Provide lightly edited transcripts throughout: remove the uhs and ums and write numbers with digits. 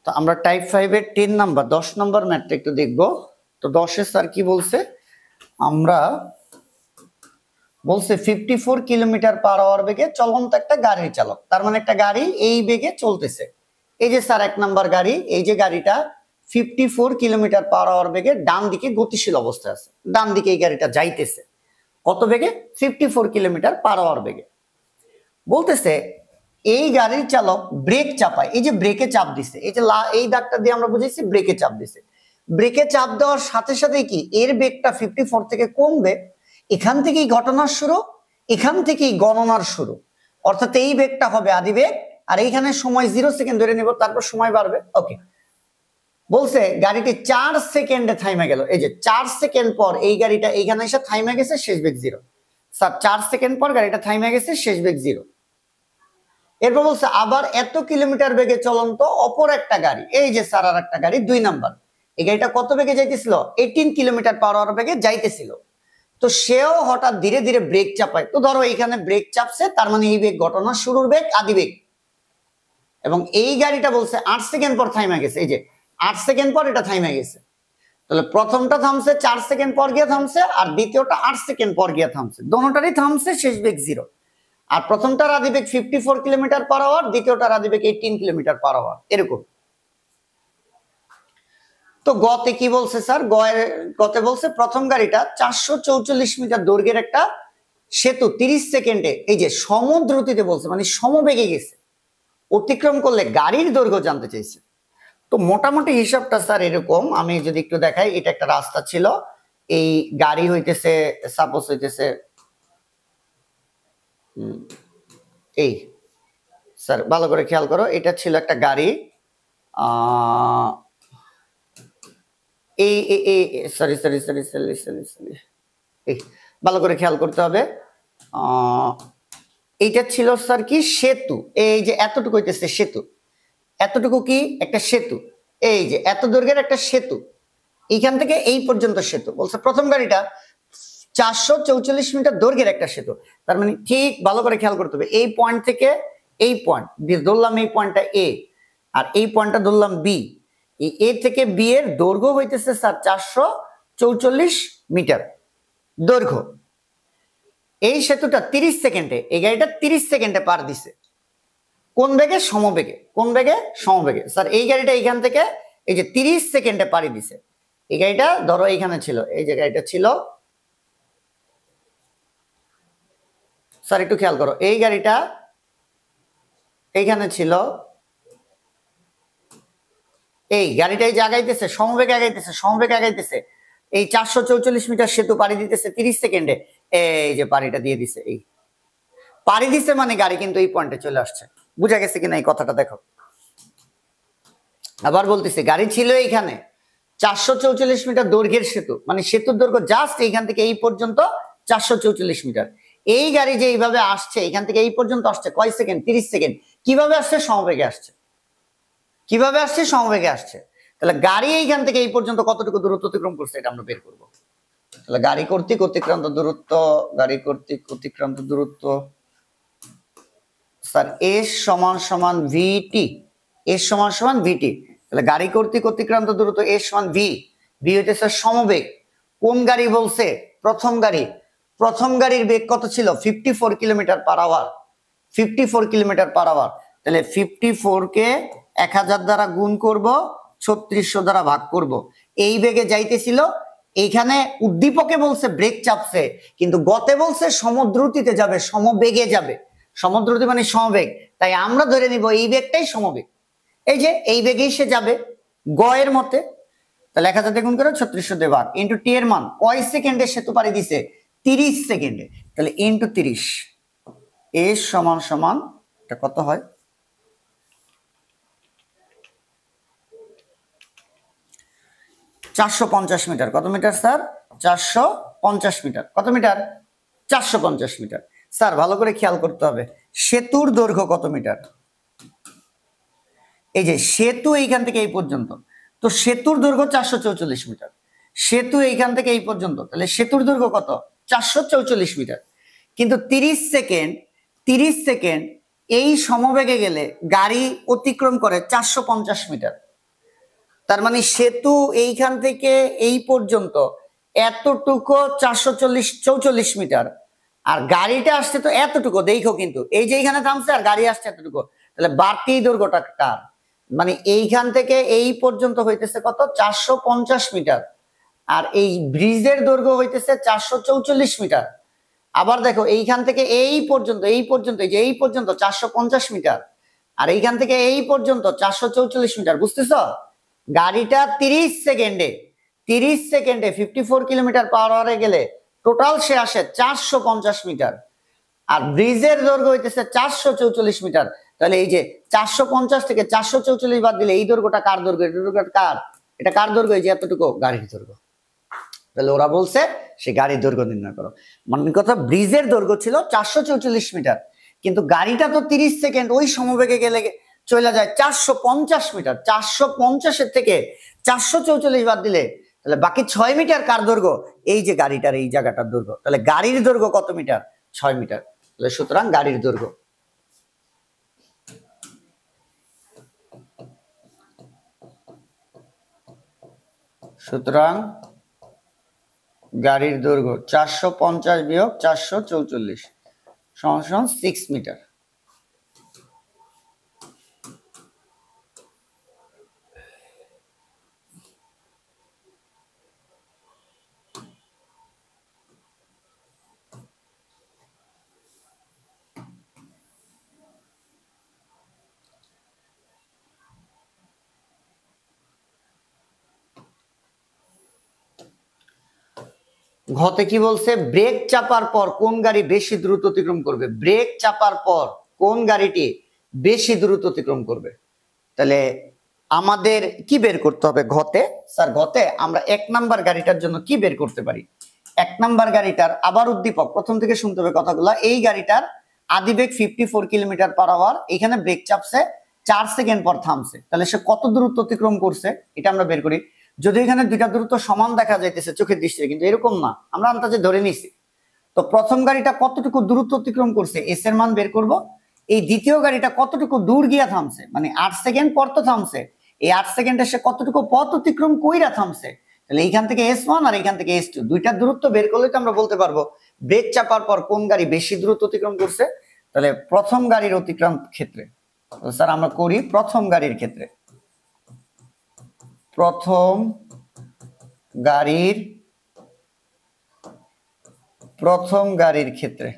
তো আমরা টাইপ 5 এর 10 নাম্বার 10 নাম্বার ম্যাথটা একটু দেখব। তো 10 এ স্যার কি বলছে, আমরা বলছে 54 কিলোমিটার পার আওয়ার বেগে চলন্ত একটা গাড়ির চালক, তার মানে একটা গাড়ি এই বেগে চলতেছে। এই যে স্যার 1 নাম্বার গাড়ি, এই যে গাড়িটা 54 কিলোমিটার পার আওয়ার বেগে ডান দিকে গতিশীল অবস্থায় আছে, ডান দিকে এই গাড়িটা যাইতেছে কত বেগে, 54 কিলোমিটার পার আওয়ার বেগে। বলতেছে এই গাড়ির চালক ব্রেক চাপায়, এই যে ব্রেকে চাপ দিছে, এই যে এই দাগটা দিয়ে আমরা বুঝেছি ব্রেকে চাপ দিছে। ব্রেকে চাপ দেওয়ার সাথে সাথে কি এর বেগটা 54 থেকে কমবে, এখান থেকেই ঘটনার শুরু, এখান থেকেই গণনার শুরু, অর্থাৎ এই বেগটা হবে আদি বেগ, আর এইখানে সময় 0 সেকেন্ড ধরে নেব, তারপর সময় বাড়বে। ওকে, বলছে গাড়িটি 4 সেকেন্ডে থাইমে গেল, এই যে 4 সেকেন্ড পর এই গাড়িটা এইখানে এসে থাইমে গেছে, শেষ বেগ 0। স্যার 4 সেকেন্ড পর গাড়িটা থাইমে গেছে, শেষ বেগ 0। এরপর বলছে আবার এত কিলোমিটার বেগে চলন্ত অপর একটা গাড়ি, এই যে স্যার আর একটা গাড়ি 2 নাম্বার, এই গাড়িটা কত বেগে যাইতেছিল, 18 কিলোমিটার পার আওয়ার বেগে যাইতেছিল। তো সেও হঠাৎ ধীরে ধীরে ব্রেক চাপায়। তো ধরো এইখানে ব্রেক চাপছে, তার মানে এই বেগ ঘটনার শুরুর বেগ, আদি বেগ। এবং এই গাড়িটা বলছে 8 সেকেন্ড পর থাইমে গেছে, এই যে 8 সেকেন্ড পর এটা থাইমে গেছে। তাহলে প্রথমটা থামছে 4 সেকেন্ড পর গিয়ে থামছে, আর দ্বিতীয়টা 8 সেকেন্ড পর গিয়ে থামছে, দোনোটারই থামছে, শেষ বেগ 0। আর প্রথমটার আদি বেগ 54 কিলোমিটার পার আওয়ার, দ্বিতীয়টার আদি বেগ 18 কিলোমিটার পার আওয়ার, এরকম। তো গতে কি বলছে স্যার, গতে বলছে প্রথম গাড়িটা 444 মিটার দৈর্ঘ্যের একটা সেতু 30 সেকেন্ডে, এই যে সমদ্রুতিতে বলছে, মানে সমবেগে গেছে, অতিক্রম করলে গাড়ির দৈর্ঘ্য জানতে চাইছে। তো মোটামুটি হিসাবটা স্যার এরকম, আমি যদি একটু দেখাই, এটা একটা রাস্তা ছিল, এই গাড়ি হইতেছে সাপোজ হইতেছে এই, স্যার ভালো করে খেয়াল করো, এটা ছিল একটা গাড়ি, এই sorry sorry sorry sorry sorry sorry এই ভালো করে খেয়াল করতে হবে, এইটা ছিল স্যার কি সেতু, এই যে এতটুকু হইতেছে সেতু, এতটুকু কি একটা সেতু, এই যে এত দৈর্ঘ্যের একটা সেতু, এইখান থেকে এই পর্যন্ত সেতু। বলছে প্রথম গাড়িটা 444 মিটার দৈর্ঘ্যের একটা সেতু, তার মানে ঠিক ভালো করে খেয়াল করতে হবে, এই পয়েন্ট থেকে এই পয়েন্ট ধরলাম, এই পয়েন্টটা এ, আর এই পয়েন্টটা ধরলাম বি, এই এ থেকে বি এর দৈর্ঘ্য হইতেছে স্যার 444 মিটার দৈর্ঘ্য। এই সেতুটা 30 সেকেন্ডে, এই গাড়িটা 30 সেকেন্ডে পার দিছে, কোন বেগে, সমবেগে। কোন বেগে, সমবেগে। স্যার এই গাড়িটা এইখান থেকে এই যে 30 সেকেন্ডে পাড়ি দিছে, এই গাড়িটা ধরো এইখানে ছিল, এই যে গাড়িটা ছিল, স্যার একটু খেয়াল করো, এই গাড়িটা এইখানে ছিল, এই গাড়িটা এই যে আগাইতেছে, সমবেগে আগাইতেছে, সমবেগে আগাইতেছে, এই 444 মিটার সেতু পাড়ি দিতেছে 30 সেকেন্ডে, এই যে পাড়িটা দিয়ে দিছে, এই পাড়ি দিছে মানে গাড়ি কিন্তু এই পয়েন্টে চলে আসছে। বুঝা গেছে কিনা এই কথাটা দেখো। আবার বলতেছে গাড়ি ছিল এইখানে 444 মিটার দৈর্ঘ্যের সেতু, মানে সেতুর দৈর্ঘ্য জাস্ট এইখান থেকে এই পর্যন্ত 444 মিটার। এই গাড়ি যে এইভাবে আসছে এখান থেকে এই পর্যন্ত আসছে কয় সেকেন্ড, 30 সেকেন্ড। কিভাবে আসছে, সমবেগে আসছে। কিভাবে আসছে, সমবেগে আসছে। তাহলে গাড়ি এইখান থেকে এই পর্যন্ত কতটুকু দূরত্ব অতিক্রম করছে এটা আমরা বের করব। তাহলে গাড়ি কর্তৃক অতিক্রান্ত দূরত্ব, গাড়ি কর্তৃক অতিক্রান্ত দূরত্ব স্যার এস সমান সমান ভিটি, এস সমান সমান ভিটি। তাহলে গাড়ি কর্তৃক অতিক্রান্ত দূরত্ব এস সমান ভি, ভি হইতেছে সমবেগ। কোন গাড়ি বলছে, প্রথম গাড়ি। প্রথম গাড়ির বেগ কত ছিল, 54 kilometre per hour, 54 kilometre per hour. তাহলে 54 কে 1000 দ্বারা গুণ করব, 3600 দ্বারা ভাগ করব, এই বেগে যাইতেছিল। এইখানে উদ্দীপকে বলছে ব্রেক চাপছে, কিন্তু গতে বলছে সমদ্রুতিতে যাবে, সমবেগে যাবে। সমদ্রুতি মানে সমবেগ, তাই আমরা ধরে নিব এই বেগটাই সমবেগ, এই যে এই বেগেই সে যাবে গ এর মতে। তাহলে 1000 দিয়ে গুণ করে 3600 দিয়ে ভাগ, ইন্টু টি এর মান কয় সেকেন্ডে সেতু পাড়ি দিছে, 30 সেকেন্ডে। তাহলে ইন্টু 30, এস সমান সমান এটা কত হয়, 450 মিটার। কত মিটার স্যার, 450 মিটার। কত মিটার, 450 মিটার। স্যার ভালো করে খেয়াল করতে হবে, সেতুর দৈর্ঘ্য কত মিটার, এই যে সেতু এইখান থেকে এই পর্যন্ত, তো সেতুর দৈর্ঘ্য 444 মিটার। সেতু এইখান থেকে এই পর্যন্ত, তাহলে সেতুর দৈর্ঘ্য কত, 444 মিটার। কিন্তু 30 সেকেন্ড, 30 সেকেন্ড এই সমবেগে গেলে গাড়ি অতিক্রম করে 450 মিটার। তার মানে সেতু এইখান থেকে এই পর্যন্ত এতটুকু 444 মিটার, আর গাড়িটা আসছে তো এতটুকু, দেখো কিন্তু এই যে এইখানে থামছে আর গাড়ি আসছে এতটুকু, তাহলে বাড়তি দৈর্ঘ্যটা কার? মানে এইখান থেকে এই পর্যন্ত হইতেছে কত? 450 মিটার। আর এই ব্রিজের দৈর্ঘ্য হইতেছে 444 মিটার। আবার দেখো এইখান থেকে এই পর্যন্ত, এই যে এই পর্যন্ত 450 মিটার, আর এইখান থেকে এই পর্যন্ত 444 মিটার। বুঝতেছ? গাড়িটা 30 সেকেন্ডে 54 কিলোমিটার/আওয়ারে গেলে টোটাল সে আসে 450 মিটার। আর ব্রিজের দৈর্ঘ্য হইতেছে 444 মিটার। তাহলে এই যে 450 থেকে 444 বাদ দিলে এই দৈর্ঘ্যটা কার দৈর্ঘ্য? এটা দৈর্ঘ্য কার? এটা কার দৈর্ঘ্য? এই যে এতটুকু গাড়ির দৈর্ঘ্য। তাহলে ওরা বলছে সে গাড়ির দৈর্ঘ্য নির্ণয় করো। মানে কথা, ব্রিজের দৈর্ঘ্য ছিল 444 মিটার, কিন্তু গাড়িটা তো 30 সেকেন্ড ওই সমবেগে গেলে চলে যায় 450 মিটার। 450-এর থেকে 444 বাদ দিলে তাহলে বাকি 6 মিটার কার দৈর্ঘ্য? এই যে গাড়িটার এই জায়গাটার দৈর্ঘ্য। তাহলে গাড়ির দৈর্ঘ্য কত মিটার? 6 মিটার। তাহলে সুতরাং গাড়ির দৈর্ঘ্য, সুতরাং গাড়ির দৈর্ঘ্য 450 বিয়োগ 444 সমান 6 মিটার। ঘতে কি বলছে? ব্রেক চাপার পর কোন গাড়ি বেশি দ্রুত অতিক্রম করবে? ব্রেক চাপার পর কোন গাড়িটি বেশি দ্রুত অতিক্রম করবে? তাহলে আমাদের কি বের করতে হবে ঘতে? স্যার ঘতে আমরা 1 নাম্বার গাড়িটার জন্য কি বের করতে পারি? 1 নাম্বার গাড়িটার আবার উদ্দীপক প্রথম থেকে শুনতে হবে কথাগুলো। এই গাড়িটার আদিবেগ 54 কিলোমিটার/আওয়ার, এখানে ব্রেক চাপছে, 4 সেকেন্ড পর থামছে, তাহলে সে কত দূরত্ব অতিক্রম করছে এটা আমরা বের করি। যদি এখানে দুইটা দূরত্ব সমান দেখা যাইতেছে চোখের দৃষ্টিতে, কিন্তু এরকম না, আমরা আন্দাজে ধরে নিছি। তো প্রথম গাড়িটা কতটুকু দূরত্ব অতিক্রম করছে এস এর মান বের করব। এই দ্বিতীয় গাড়িটা কতটুকু দূর গিয়া থামছে, মানে 8 সেকেন্ড পর তো থামছে, এই 8 সেকেন্ডে সে কতটুকু পথ অতিক্রম কইরা থামছে। তাহলে এইখান থেকে S1 আর এইখান থেকে S2, দুইটার দূরত্ব বের করলে তো আমরা বলতে পারবো ব্রেক চাপার পর কোন গাড়ি বেশি দূরত্ব অতিক্রম করছে। তাহলে প্রথম গাড়ির অতিক্রম ক্ষেত্রে, স্যার আমরা করি প্রথম গাড়ির ক্ষেত্রে, প্রথম গাড়ির ক্ষেত্রে।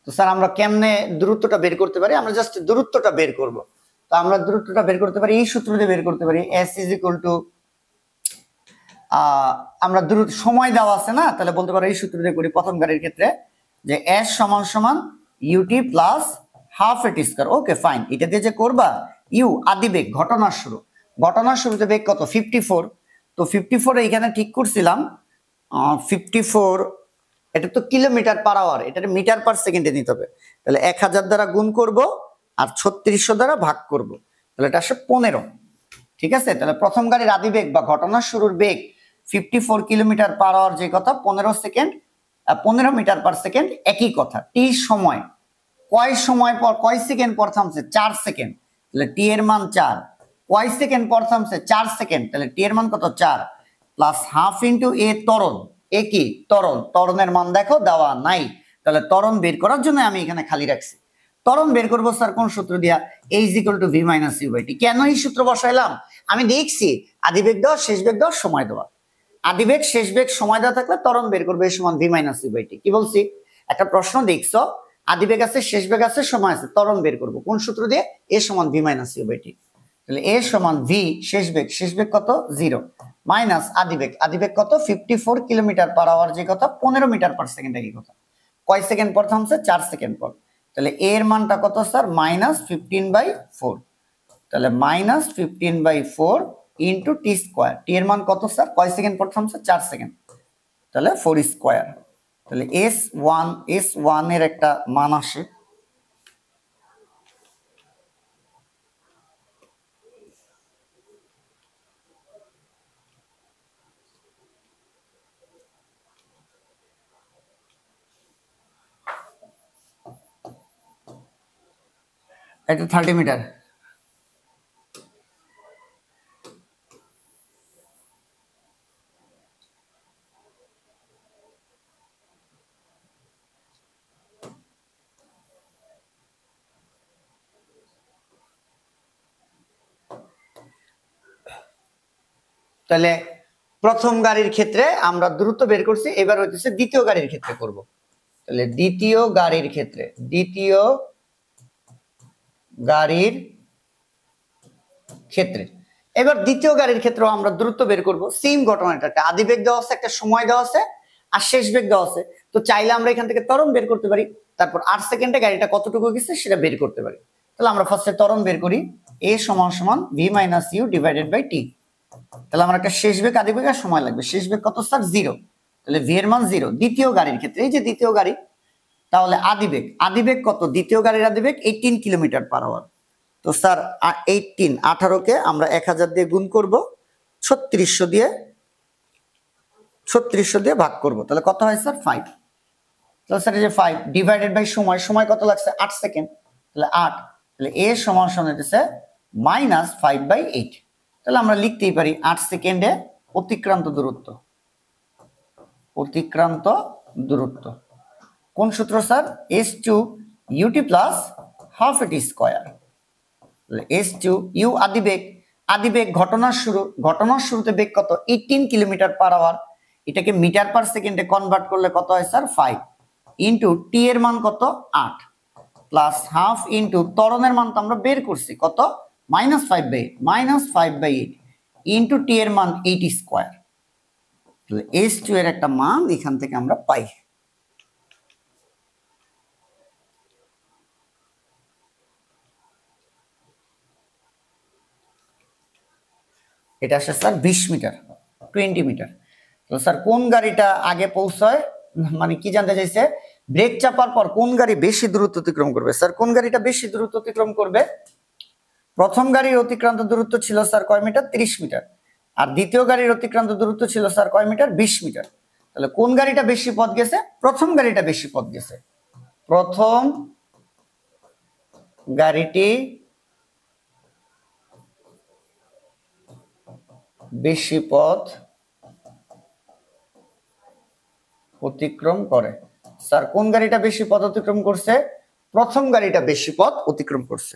তো স্যার আমরা কেমনে দূরত্বটা বের করতে পারি? আমরা জাস্ট দূরত্বটা বের করব। তো আমরা দূরত্বটা বের করতে পারি এই সূত্র দিয়ে বের করতে পারি। S ইজ ইকুয়াল টু, আমরা দূরত্ব সময় দেওয়া আছে না, তাহলে বলতে পারো এই সূত্র দিয়ে করি প্রথম গাড়ির ক্ষেত্রে যে S সমান সমান ইউটি প্লাস হাফ এটি স্কয়ার। ওকে ফাইন, এটা দিয়ে যে করবা ইউ আদি বেগ, ঘটনার শুরুতে বেগ কত? 54। তো 54 এইখানে ঠিক করছিলাম 54, এটা তো কিলোমিটার/আওয়ার, এটা মিটার পার সেকেন্ডে নিতে হবে। তাহলে 1000 দ্বারা গুণ করব আর 3600 দ্বারা ভাগ করব, তাহলে এটা আসে 15। ঠিক আছে, তাহলে প্রথম গাড়ির আদি বেগ বা ঘটনার শুরুর বেগ 54 কিলোমিটার/আওয়ার, যে কথা 15 মিটার পার সেকেন্ড একই কথা। টি সময়, কয় সেকেন্ড পর থামছে? 4 সেকেন্ড, তাহলে টি এর মান 4। কয় সেকেন্ড পর থামছে? 4 সেকেন্ড, তাহলে টি এর মান কত? 4 প্লাস হাফ ইন্টু এ ত্বরণ। এ কি? ত্বরণের মান দেখো দেওয়া নাই, তাহলে ত্বরণ বের করার জন্য আমি এখানে খালি রাখছি। ত্বরণ বের করবো স্যার কোন সূত্র দিয়া? H equal to V minus u by t. কেন এই সূত্র বসাইলাম? আমি দেখছি আদিবেগ দেওয়া, শেষ বেগ দেওয়া, সময় দেওয়া। আদিবেগ, শেষ বেগ, সময় দেওয়া থাকলে ত্বরণ বের করবে এ সমান V মাইনাস ইউ বাই টি। কি বলছি? একটা প্রশ্ন দেখছো, আদিবেগ আছে, শেষ বেগ আছে, সময় আছে, ত্বরণ বের করবো কোন সূত্র দিয়ে? এ সমান V minus u by t. তাহলে এ সমান V, শেষ বেগ কত? 0 মাইনাস আদিবেগ কত? 54 কিলোমিটার/আওয়ার, যে কথা 15 মিটার পার সেকেন্ড একই কথা। কয় সেকেন্ড পর থামছে? 4 সেকেন্ড পর। তাহলে এর মানটা কত স্যার? -15/4। তাহলে -15/4 ইন্টু টি স্কোয়ার। টি এর মান কত স্যার? কয় সেকেন্ড পর থামছে? 4 সেকেন্ড, তাহলে 4 স্কোয়ার। তাহলে S1 এর একটা মান আসে এটা 30 মিটার। তাহলে প্রথম গাড়ির ক্ষেত্রে আমরা দ্রুত বের করছি, এবার হইতেছে দ্বিতীয় গাড়ির ক্ষেত্রে করব। তাহলে দ্বিতীয় গাড়ির ক্ষেত্রে এবার দ্বিতীয় গাড়ির ক্ষেত্রেও আমরা দ্রুত বের করব। সেম ঘটনাটা, একটা আদি বেগ দেওয়া আছে, একটা সময় দেওয়া আছে, আর শেষ বেগ দেওয়া আছে। তো চাইলে আমরা এখান থেকে ত্বরণ বের করতে পারি, তারপর 8 সেকেন্ডে গাড়িটা কতটুকু গেছে সেটা বের করতে পারি। তাহলে আমরা ফার্স্টে ত্বরণ বের করি, a সমান সমান v minus u divided by t. তাহলে আমার একটা শেষ বেগ আদি বেগ আর সময় লাগবে। শেষ বেগ কত স্যার? 0। তাহলে v এর মান 0 দ্বিতীয় গাড়ির ক্ষেত্রে। এই যে দ্বিতীয় গাড়ি, তাহলে আদি বেগ কত? দ্বিতীয় গাড়ির আদি বেগ 18 কিলোমিটার পার আওয়ার। তো স্যার 18 কে আমরা 1000 দিয়ে গুণ করব, 3600 দিয়ে ভাগ করব। তাহলে কত হয় স্যার? 5। তাহলে স্যার এই যে 5 ডিভাইডেড বাই সময় কত লাগছে? 8 সেকেন্ড। তাহলে 8, তাহলে a সমান সমান হচ্ছে মাইনাস 5/8। তাহলে আমরা লিখতেই পারি 8 সেকেন্ডে অতিক্রান্ত দূরত্ব কোন সূত্র sir? s2 ut plus half এটি স্কয়ার। s2 u আদি বেগ ঘটনার শুরুতে বেগ কত? 18 কিলোমিটার পার আওয়ার। এটাকে মিটার পার সেকেন্ডে কনভার্ট করলে কত হয় স্যার? 5 ইনটু টি এর মান কত? 8 প্লাস হাফ ইনটু ত্বরণের মান তো আমরা বের করছি কত? -5/8 ইনটু টি এর মান 8 স্কয়ার। তাহলে s2 এর একটা মান এখান থেকে আমরা পাই। এটা আসে স্যার 20 মিটার, 20 মিটার। তো স্যার কোন গাড়িটা আগে পৌঁছায়, মানে কি জানতে চাইছে? ব্রেক চাপার পর কোন গাড়ি বেশি দূরত্ব অতিক্রম করবে? স্যার কোন গাড়িটা বেশি দূরত্ব অতিক্রম করবে? প্রথম গাড়ির অতিক্রান্ত দূরত্ব ছিল স্যার কয় মিটার? 30 মিটার। আর দ্বিতীয় গাড়ির অতিক্রান্ত দূরত্ব ছিল স্যার কয় মিটার? 20 মিটার। তাহলে কোন গাড়িটা বেশি পথ গেছে? প্রথম গাড়িটা বেশি পথ গেছে। প্রথম গাড়িটি বেশি পথ অতিক্রম করে। স্যার কোন গাড়িটা বেশি পথ অতিক্রম করছে? প্রথম গাড়িটা বেশি পথ অতিক্রম করছে।